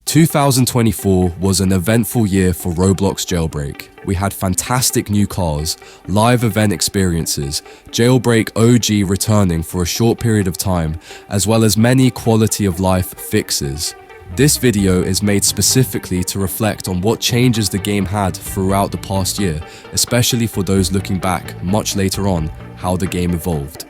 2024 was an eventful year for Roblox Jailbreak. We had fantastic new cars, live event experiences, Jailbreak OG returning for a short period of time, as well as many quality of life fixes. This video is made specifically to reflect on what changes the game had throughout the past year, especially for those looking back much later on how the game evolved.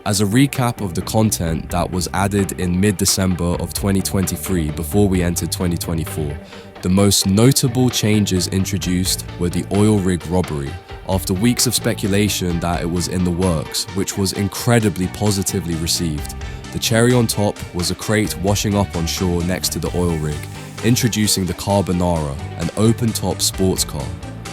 As a recap of the content that was added in mid-December of 2023 before we entered 2024, the most notable changes introduced were the oil rig robbery, after weeks of speculation that it was in the works, which was incredibly positively received. The cherry on top was a crate washing up on shore next to the oil rig, introducing the Carbonara, an open-top sports car.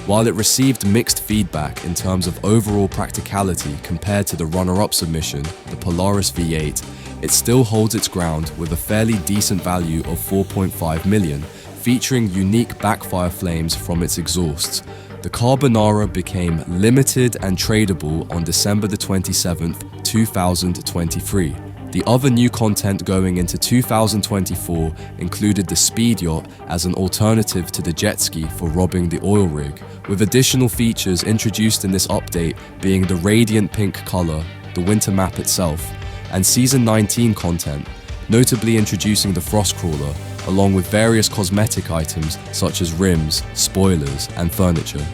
While it received mixed feedback in terms of overall practicality compared to the runner-up submission, the Polaris V8, it still holds its ground with a fairly decent value of 4.5 million, featuring unique backfire flames from its exhausts. The Carbonara became limited and tradable on December the 27th, 2023. The other new content going into 2024 included the speed yacht as an alternative to the jet ski for robbing the oil rig, with additional features introduced in this update being the radiant pink color, the winter map itself, and Season 19 content, notably introducing the frost crawler, along with various cosmetic items such as rims, spoilers, and furniture.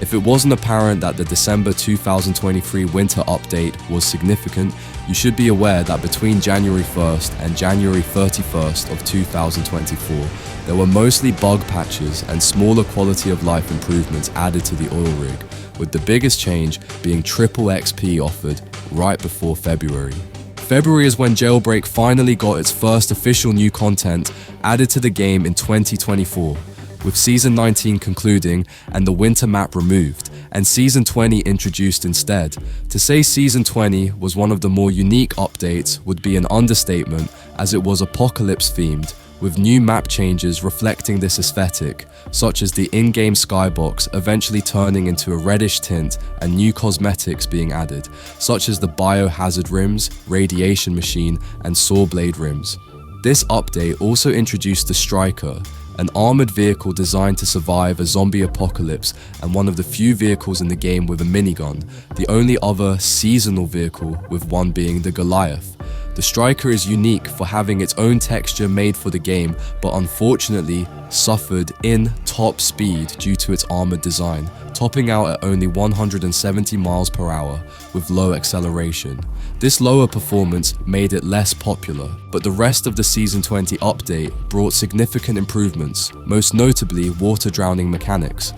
If it wasn't apparent that the December 2023 winter update was significant, you should be aware that between January 1st and January 31st of 2024, there were mostly bug patches and smaller quality of life improvements added to the oil rig, with the biggest change being triple XP offered right before February. February is when Jailbreak finally got its first official new content added to the game in 2024. With Season 19 concluding and the winter map removed, and Season 20 introduced instead. To say Season 20 was one of the more unique updates would be an understatement, as it was apocalypse themed, with new map changes reflecting this aesthetic, such as the in-game skybox eventually turning into a reddish tint and new cosmetics being added, such as the biohazard rims, radiation machine, and saw blade rims. This update also introduced the Striker, an armored vehicle designed to survive a zombie apocalypse and one of the few vehicles in the game with a minigun, the only other seasonal vehicle with one being the Goliath. The Striker is unique for having its own texture made for the game, but unfortunately suffered in top speed due to its armored design, topping out at only 170 miles per hour with low acceleration. This lower performance made it less popular, but the rest of the Season 20 update brought significant improvements, most notably water drowning mechanics.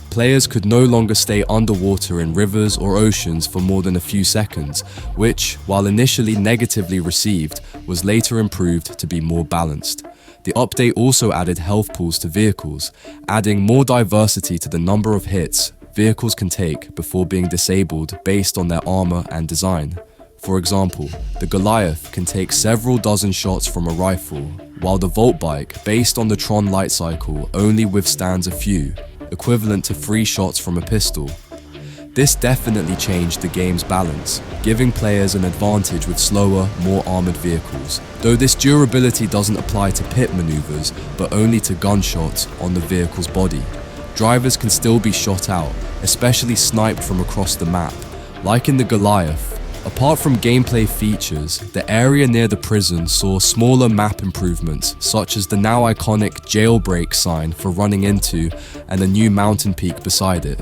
Players could no longer stay underwater in rivers or oceans for more than a few seconds, which, while initially negatively received, was later improved to be more balanced. The update also added health pools to vehicles, adding more diversity to the number of hits vehicles can take before being disabled based on their armor and design. For example, the Goliath can take several dozen shots from a rifle, while the Volt Bike, based on the Tron light cycle, only withstands a few, equivalent to 3 shots from a pistol. This definitely changed the game's balance, giving players an advantage with slower, more armored vehicles, though this durability doesn't apply to pit maneuvers, but only to gunshots on the vehicle's body. Drivers can still be shot out, especially sniped from across the map. Like in the Goliath, apart from gameplay features, the area near the prison saw smaller map improvements, such as the now iconic Jailbreak sign for running into and a new mountain peak beside it.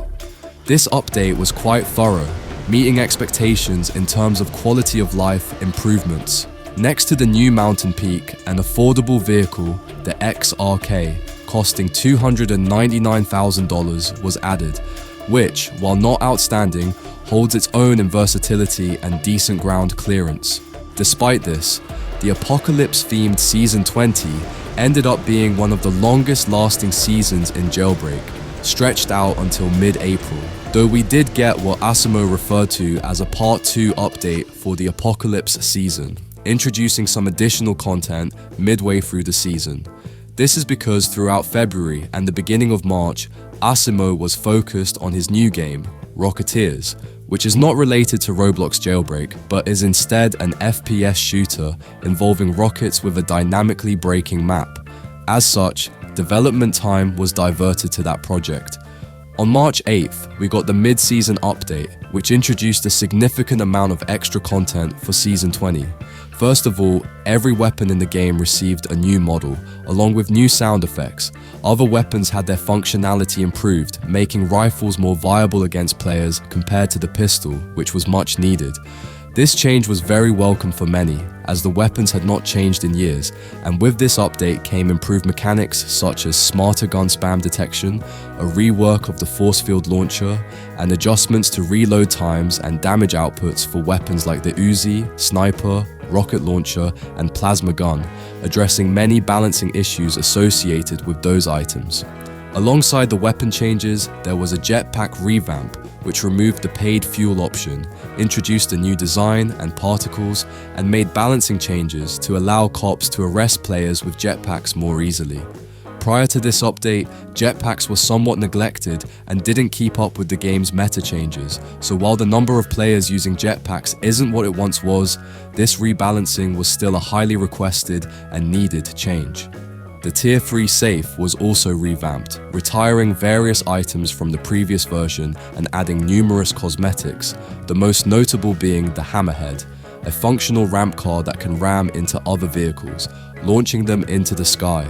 This update was quite thorough, meeting expectations in terms of quality of life improvements. Next to the new mountain peak, an affordable vehicle, the XRK, costing $299,000 was added, which, while not outstanding, holds its own in versatility and decent ground clearance. Despite this, the apocalypse-themed Season 20 ended up being one of the longest-lasting seasons in Jailbreak, stretched out until mid-April, though we did get what Asimo referred to as a Part 2 update for the Apocalypse season, introducing some additional content midway through the season. This is because throughout February and the beginning of March, Asimo was focused on his new game, Rocketeers, which is not related to Roblox Jailbreak, but is instead an FPS shooter involving rockets with a dynamically braking map. As such, development time was diverted to that project. On March 8th, we got the mid-season update, which introduced a significant amount of extra content for Season 20. First of all, every weapon in the game received a new model, along with new sound effects. Other weapons had their functionality improved, making rifles more viable against players compared to the pistol, which was much needed. This change was very welcome for many, as the weapons had not changed in years, and with this update came improved mechanics such as smarter gun spam detection, a rework of the force field launcher, and adjustments to reload times and damage outputs for weapons like the Uzi, sniper, rocket launcher, and plasma gun, addressing many balancing issues associated with those items. Alongside the weapon changes, there was a jetpack revamp, which removed the paid fuel option, introduced a new design and particles, and made balancing changes to allow cops to arrest players with jetpacks more easily. Prior to this update, jetpacks were somewhat neglected and didn't keep up with the game's meta changes, so while the number of players using jetpacks isn't what it once was, this rebalancing was still a highly requested and needed change. The Tier 3 safe was also revamped, retiring various items from the previous version and adding numerous cosmetics, the most notable being the Hammerhead, a functional ramp car that can ram into other vehicles, launching them into the sky.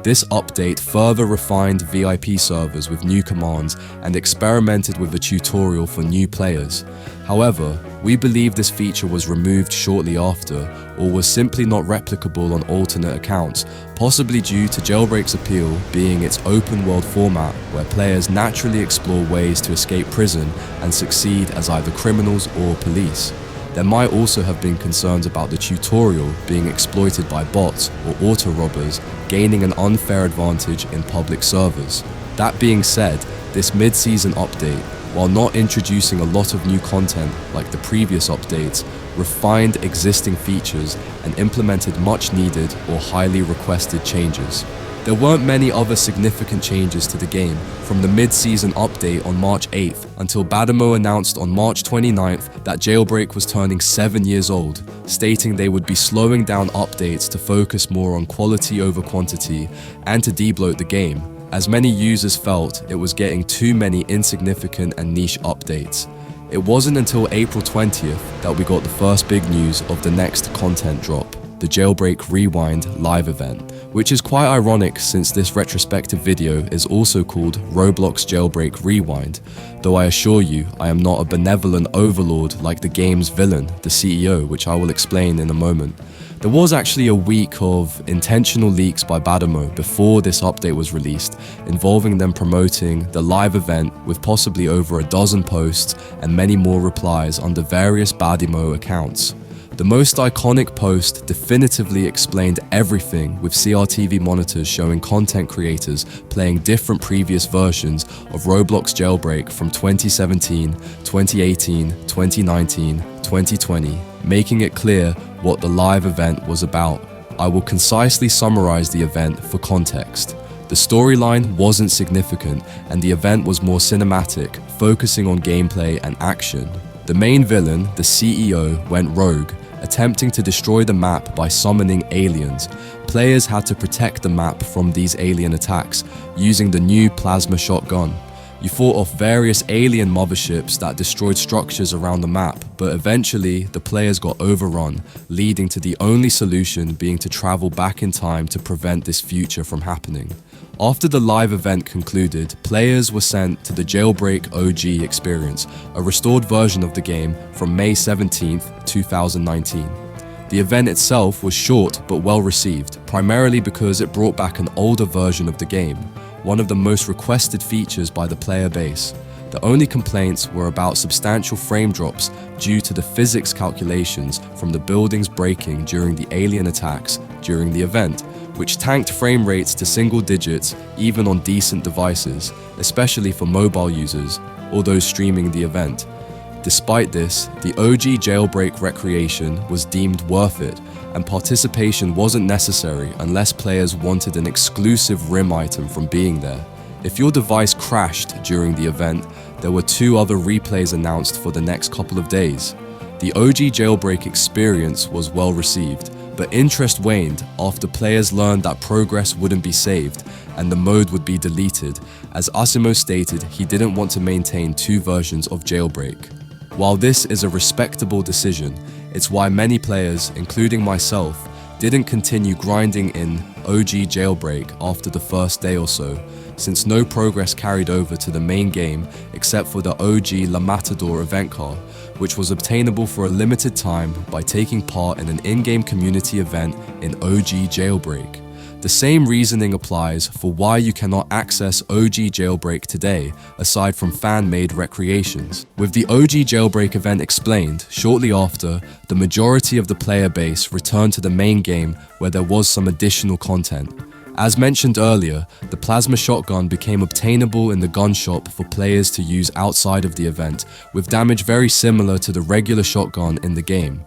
This update further refined VIP servers with new commands and experimented with a tutorial for new players. However, we believe this feature was removed shortly after, or was simply not replicable on alternate accounts, possibly due to Jailbreak's appeal being its open world format where players naturally explore ways to escape prison and succeed as either criminals or police. There might also have been concerns about the tutorial being exploited by bots or auto-robbers, gaining an unfair advantage in public servers. That being said, this mid-season update, while not introducing a lot of new content like the previous updates, refined existing features and implemented much needed or highly requested changes. There weren't many other significant changes to the game from the mid-season update on March 8th until Badamo announced on March 29th that Jailbreak was turning 7 years old, stating they would be slowing down updates to focus more on quality over quantity and to debloat the game, as many users felt it was getting too many insignificant and niche updates. It wasn't until April 20th that we got the first big news of the next content drop, the Jailbreak Rewind live event, which is quite ironic since this retrospective video is also called Roblox Jailbreak Rewind, though I assure you I am not a benevolent overlord like the game's villain, the CEO, which I will explain in a moment. There was actually a week of intentional leaks by Badamo before this update was released, involving them promoting the live event with possibly over a dozen posts and many more replies under various Badamo accounts. The most iconic post definitively explained everything, with CRTV monitors showing content creators playing different previous versions of Roblox Jailbreak from 2017, 2018, 2019, 2020, making it clear what the live event was about. I will concisely summarize the event for context. The storyline wasn't significant, and the event was more cinematic, focusing on gameplay and action. The main villain, the CEO, went rogue, attempting to destroy the map by summoning aliens. Players had to protect the map from these alien attacks using the new plasma shotgun. You fought off various alien motherships that destroyed structures around the map, but eventually the players got overrun, leading to the only solution being to travel back in time to prevent this future from happening. After the live event concluded, players were sent to the Jailbreak OG experience, a restored version of the game from May 17, 2019. The event itself was short but well received, primarily because it brought back an older version of the game, one of the most requested features by the player base. The only complaints were about substantial frame drops due to the physics calculations from the buildings breaking during the alien attacks during the event, which tanked frame rates to single digits even on decent devices, especially for mobile users or those streaming the event. Despite this, the OG Jailbreak recreation was deemed worth it, and participation wasn't necessary unless players wanted an exclusive RIM item from being there. If your device crashed during the event, there were 2 other replays announced for the next couple of days. The OG Jailbreak experience was well received, but interest waned after players learned that progress wouldn't be saved and the mode would be deleted, as Asimo stated he didn't want to maintain two versions of Jailbreak. While this is a respectable decision, it's why many players, including myself, didn't continue grinding in OG Jailbreak after the first day or so, since no progress carried over to the main game except for the OG La Matador event car, which was obtainable for a limited time by taking part in an in-game community event in OG Jailbreak. The same reasoning applies for why you cannot access OG Jailbreak today, aside from fan-made recreations. With the OG Jailbreak event explained, shortly after, the majority of the player base returned to the main game where there was some additional content. As mentioned earlier, the plasma shotgun became obtainable in the gun shop for players to use outside of the event, with damage very similar to the regular shotgun in the game.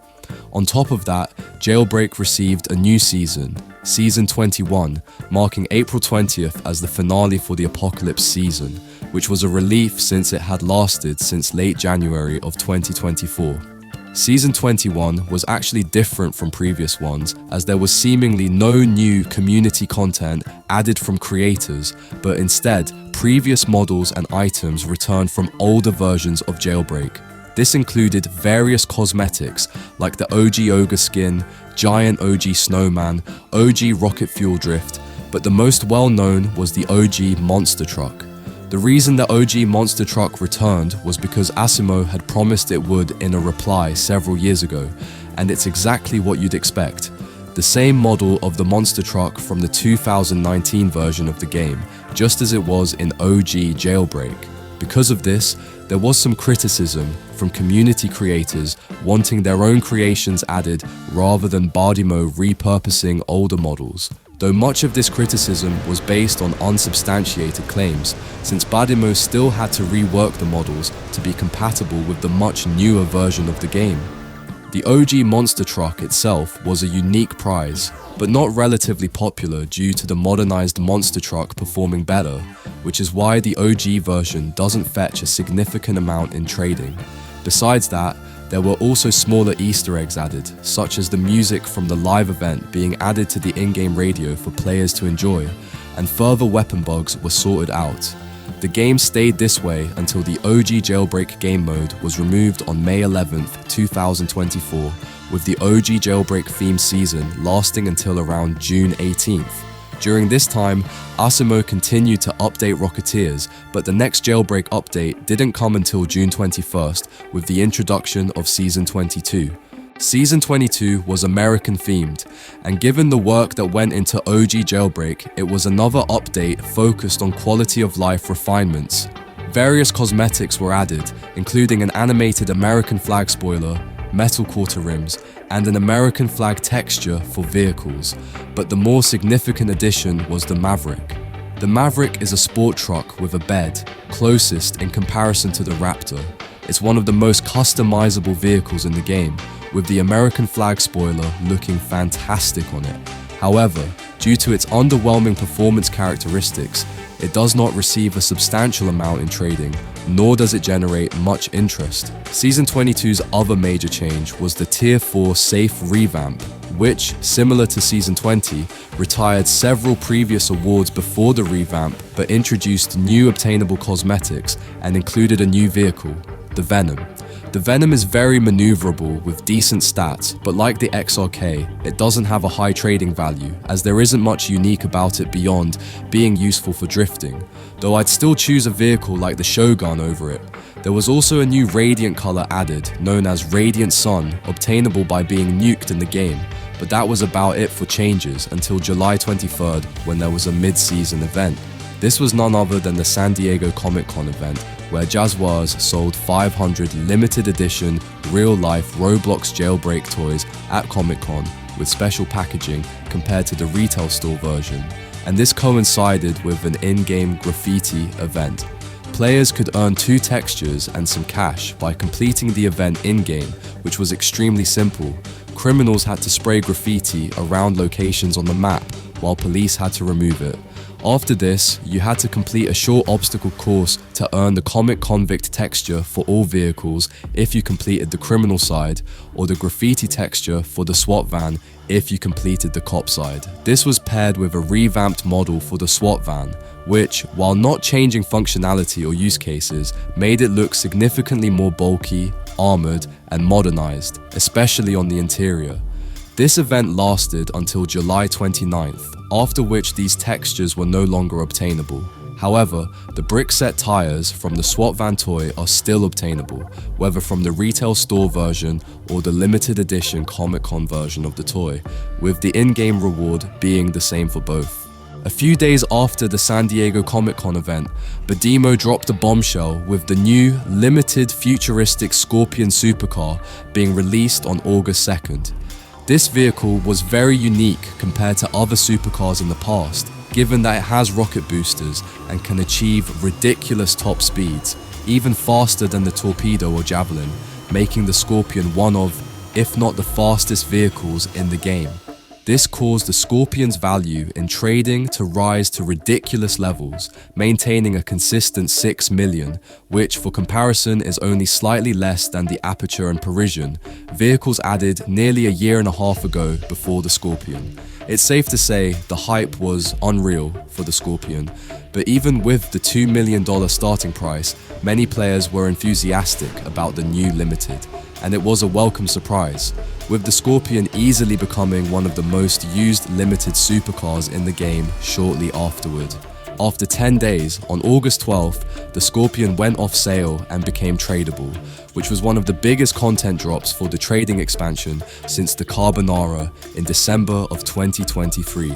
On top of that, Jailbreak received a new season, Season 21, marking April 20th as the finale for the Apocalypse season, which was a relief since it had lasted since late January of 2024. Season 21 was actually different from previous ones, as there was seemingly no new community content added from creators, but instead, previous models and items returned from older versions of Jailbreak. This included various cosmetics like the OG Ogre skin, Giant OG Snowman, OG Rocket Fuel Drift, but the most well-known was the OG Monster Truck. The reason the OG Monster Truck returned was because Asimo had promised it would in a reply several years ago, and it's exactly what you'd expect. The same model of the Monster Truck from the 2019 version of the game, just as it was in OG Jailbreak. Because of this, there was some criticism from community creators wanting their own creations added rather than Bardimo repurposing older models. Though much of this criticism was based on unsubstantiated claims, since Bardimo still had to rework the models to be compatible with the much newer version of the game. The OG Monster Truck itself was a unique prize, but not relatively popular due to the modernized Monster Truck performing better, which is why the OG version doesn't fetch a significant amount in trading. Besides that, there were also smaller Easter eggs added, such as the music from the live event being added to the in-game radio for players to enjoy, and further weapon bugs were sorted out. The game stayed this way until the OG Jailbreak game mode was removed on May 11th, 2024, with the OG Jailbreak theme season lasting until around June 18th. During this time, Asimo continued to update Rocketeers, but the next Jailbreak update didn't come until June 21st with the introduction of Season 22. Season 22 was American themed, and given the work that went into OG Jailbreak, it was another update focused on quality of life refinements. Various cosmetics were added, including an animated American flag spoiler, metal quarter rims, and an American flag texture for vehicles, but the more significant addition was the Maverick. The Maverick is a sport truck with a bed, closest in comparison to the Raptor. It's one of the most customizable vehicles in the game, with the American flag spoiler looking fantastic on it. However, due to its underwhelming performance characteristics, it does not receive a substantial amount in trading, nor does it generate much interest. Season 22's other major change was the Tier 4 Safe revamp, which, similar to Season 20, retired several previous awards before the revamp but introduced new obtainable cosmetics and included a new vehicle, the Venom. The Venom is very maneuverable with decent stats, but like the XRK, it doesn't have a high trading value, as there isn't much unique about it beyond being useful for drifting, though I'd still choose a vehicle like the Shogun over it. There was also a new Radiant color added, known as Radiant Sun, obtainable by being nuked in the game, but that was about it for changes until July 23rd when there was a mid-season event. This was none other than the San Diego Comic-Con event, where Jazzwares sold 500 limited edition, real-life Roblox Jailbreak toys at Comic-Con with special packaging compared to the retail store version, and this coincided with an in-game graffiti event. Players could earn 2 textures and some cash by completing the event in-game, which was extremely simple. Criminals had to spray graffiti around locations on the map, while police had to remove it. After this, you had to complete a short obstacle course to earn the comic convict texture for all vehicles if you completed the criminal side, or the graffiti texture for the SWAT van if you completed the cop side. This was paired with a revamped model for the SWAT van, which, while not changing functionality or use cases, made it look significantly more bulky, armored, and modernized, especially on the interior. This event lasted until July 29th, after which these textures were no longer obtainable. However, the brick-set tires from the SWAT van toy are still obtainable, whether from the retail store version or the limited edition Comic-Con version of the toy, with the in-game reward being the same for both. A few days after the San Diego Comic-Con event, Badimo dropped a bombshell with the new, limited, futuristic Scorpion supercar being released on August 2nd. This vehicle was very unique compared to other supercars in the past, given that it has rocket boosters and can achieve ridiculous top speeds, even faster than the Torpedo or Javelin, making the Scorpion one of, if not the fastest vehicles in the game. This caused the Scorpion's value in trading to rise to ridiculous levels, maintaining a consistent 6 million, which for comparison is only slightly less than the Aperture and Parisian, vehicles added nearly a year and a half ago before the Scorpion. It's safe to say the hype was unreal for the Scorpion, but even with the $2 million starting price, many players were enthusiastic about the new Limited, and it was a welcome surprise, with the Scorpion easily becoming one of the most used limited supercars in the game shortly afterward. After 10 days, on August 12th, the Scorpion went off sale and became tradable, which was one of the biggest content drops for the trading expansion since the Carbonara in December of 2023.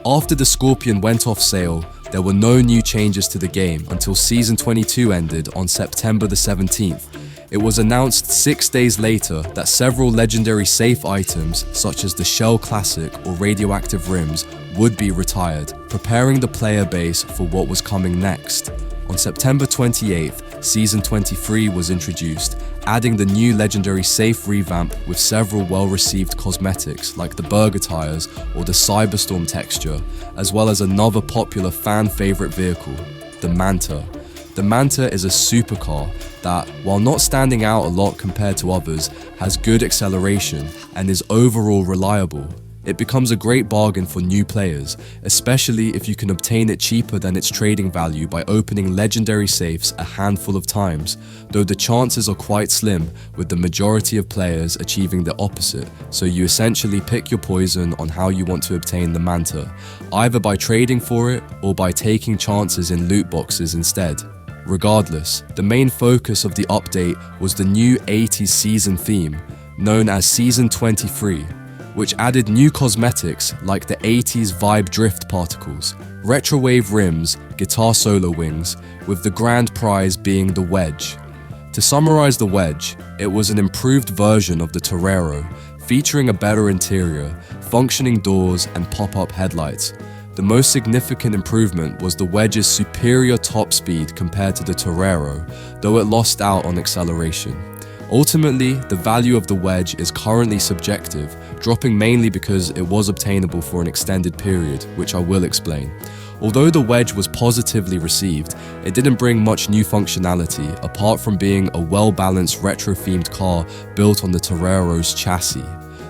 After the Scorpion went off sale, there were no new changes to the game until Season 22 ended on September the 17th. It was announced 6 days later that several legendary safe items, such as the Shell Classic or Radioactive Rims, would be retired, preparing the player base for what was coming next. On September 28th, Season 23 was introduced, adding the new legendary safe revamp with several well-received cosmetics like the burger tires or the Cyberstorm texture, as well as another popular fan-favorite vehicle, the Manta. The Manta is a supercar that, while not standing out a lot compared to others, has good acceleration and is overall reliable. It becomes a great bargain for new players, especially if you can obtain it cheaper than its trading value by opening legendary safes a handful of times, though the chances are quite slim, with the majority of players achieving the opposite, so you essentially pick your poison on how you want to obtain the Manta, either by trading for it or by taking chances in loot boxes instead. Regardless, the main focus of the update was the new 80s season theme, known as Season 23, which added new cosmetics like the 80s vibe drift particles, retrowave rims, guitar solo wings, with the grand prize being the Wedge. To summarize the Wedge, it was an improved version of the Torero, featuring a better interior, functioning doors, and pop-up headlights. The most significant improvement was the Wedge's superior top speed compared to the Torero, though it lost out on acceleration. Ultimately, the value of the Wedge is currently subjective, dropping mainly because it was obtainable for an extended period, which I will explain. Although the Wedge was positively received, it didn't bring much new functionality apart from being a well-balanced retro-themed car built on the Torero's chassis.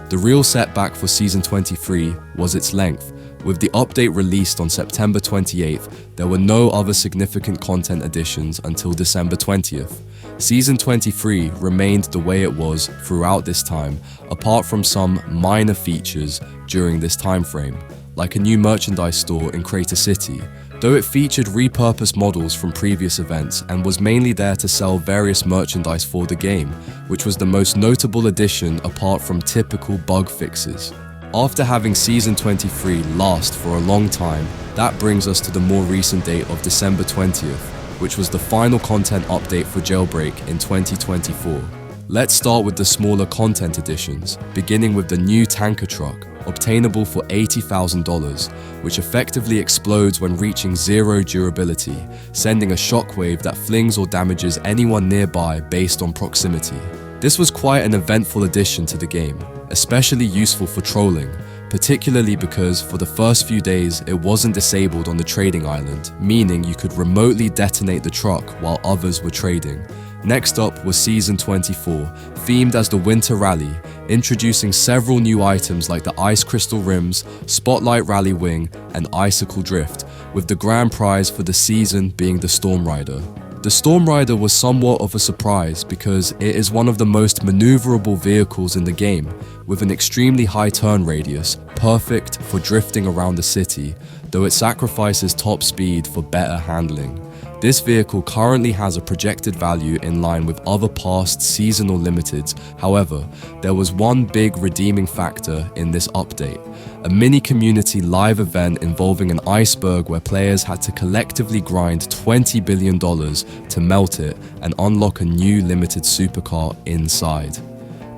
The real setback for Season 23 was its length. With the update released on September 28th, there were no other significant content additions until December 20th. Season 23 remained the way it was throughout this time, apart from some minor features during this time frame, like a new merchandise store in Crater City, though it featured repurposed models from previous events and was mainly there to sell various merchandise for the game, which was the most notable addition apart from typical bug fixes. After having Season 23 last for a long time, that brings us to the more recent date of December 20th, which was the final content update for Jailbreak in 2024. Let's start with the smaller content additions, beginning with the new tanker truck, obtainable for $80,000, which effectively explodes when reaching 0 durability, sending a shockwave that flings or damages anyone nearby based on proximity. This was quite an eventful addition to the game, especially useful for trolling, particularly because for the first few days it wasn't disabled on the trading island, meaning you could remotely detonate the truck while others were trading. Next up was Season 24, themed as the Winter Rally, introducing several new items like the Ice Crystal Rims, Spotlight Rally Wing, and Icicle Drift, with the grand prize for the season being the Storm Rider. The Storm Rider was somewhat of a surprise because it is one of the most maneuverable vehicles in the game, with an extremely high turn radius, perfect for drifting around the city, though it sacrifices top speed for better handling. This vehicle currently has a projected value in line with other past seasonal limiteds. However, there was one big redeeming factor in this update: a mini community live event involving an iceberg where players had to collectively grind $20 billion to melt it and unlock a new limited supercar inside.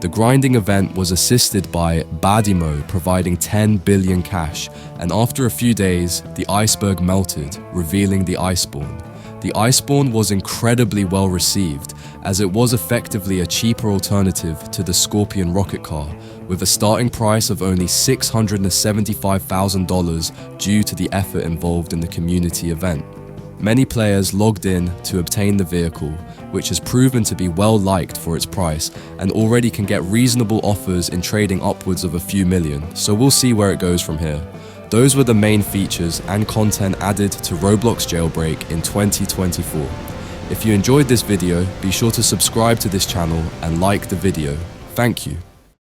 The grinding event was assisted by Badimo providing 10 billion cash, and after a few days, the iceberg melted, revealing the Iceborne. The Iceborne was incredibly well received, as it was effectively a cheaper alternative to the Scorpion rocket car, with a starting price of only $675,000 due to the effort involved in the community event. Many players logged in to obtain the vehicle, which has proven to be well liked for its price and already can get reasonable offers in trading upwards of a few million, so we'll see where it goes from here. Those were the main features and content added to Roblox Jailbreak in 2024. If you enjoyed this video, be sure to subscribe to this channel and like the video. Thank you.